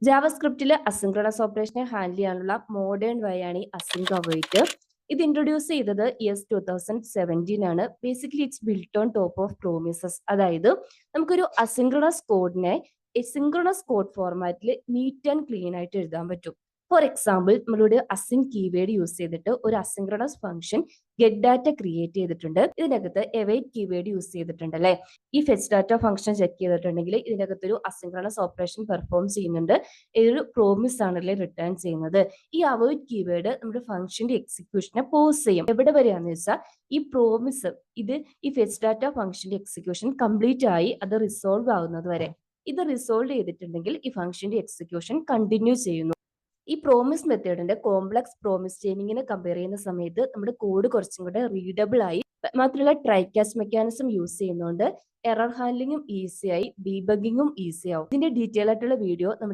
ജാവാസ്ക്രിപ്റ്റിൽ asynchronous ഓപ്പറേഷനെ handle ചെയ്യാനുള്ള modern വഴിയാണ് ഈ അസിൻക് അവൈറ്റ്. ഇത് ഇൻട്രൊഡ്യൂസ് ചെയ്തത് ഇയേഴ്സ് 2017 ആണ്. Basically it's built on top of promises. അതായത് നമുക്കൊരു അസിൻക്രണസ് കോഡിനെ സിൻക്രണസ് കോഡ് ഫോർമാറ്റിൽ നീറ്റ് ആൻഡ് ക്ലീൻ ആയിട്ട് എഴുതാൻ പറ്റും. ഫോർ എക്സാമ്പിൾ, നമ്മളൊരു അസിൻ കീവേഡ് യൂസ് ചെയ്തിട്ട് ഒരു asynchronous function get data create ചെയ്തിട്ടുണ്ട്. ഇതിനകത്ത് എവൈറ്റ് കീവേഡ് യൂസ് ചെയ്തിട്ടുണ്ട് അല്ലെ. ഈ ഫെച്ച് ഡാറ്റ ഫംഗ്ഷൻ ചെക്ക് ചെയ്തിട്ടുണ്ടെങ്കിൽ ഇതിനകത്ത് ഒരു അസിൻക്രണസ് ഓപ്പറേഷൻ പെർഫോം ചെയ്യുന്നുണ്ട്. ഒരു പ്രോമിസ് ആണല്ലേ റിട്ടേൺ ചെയ്യുന്നത്. ഈ അവോയ്ഡ് കീവേഡ് നമ്മുടെ ഫംഗ്ഷന്റെ എക്സിക്യൂഷനെ പോസ് ചെയ്യും. എവിടെ വരെയാന്ന് വെച്ചാൽ ഈ പ്രോമിസ് ഈ ഫെച്ച് ഡാറ്റ ഫംഗ്ഷന്റെ എക്സിക്യൂഷൻ കംപ്ലീറ്റ് ആയി അത് റിസോൾവ് ആകുന്നത് വരെ. ഇത് റിസോൾവ് ചെയ്തിട്ടുണ്ടെങ്കിൽ ഈ ഫംഗ്ഷന്റെ എക്സിക്യൂഷൻ കണ്ടിന്യൂ ചെയ്യുന്നു. ഈ പ്രോമിസ് മെത്തേഡിന്റെ കോംപ്ലക്സ് പ്രോമിസ് ചെയിനിങ്ങിനെ കമ്പയർ ചെയ്യുന്ന സമയത്ത് നമ്മുടെ കോഡ് കുറച്ചും കൂടെ റീഡബിൾ ആയി, മാത്രമല്ല ട്രൈകാസ്റ്റ് മെക്കാനിസം യൂസ് ചെയ്യുന്നതുകൊണ്ട് എറർ ഹാൻഡ്ലിങ്ങും ഈസിയായി, ഡീബഗിങ്ങും ഈസി ആവും. ഇതിന്റെ ഡീറ്റെയിൽ ആയിട്ടുള്ള വീഡിയോ നമ്മുടെ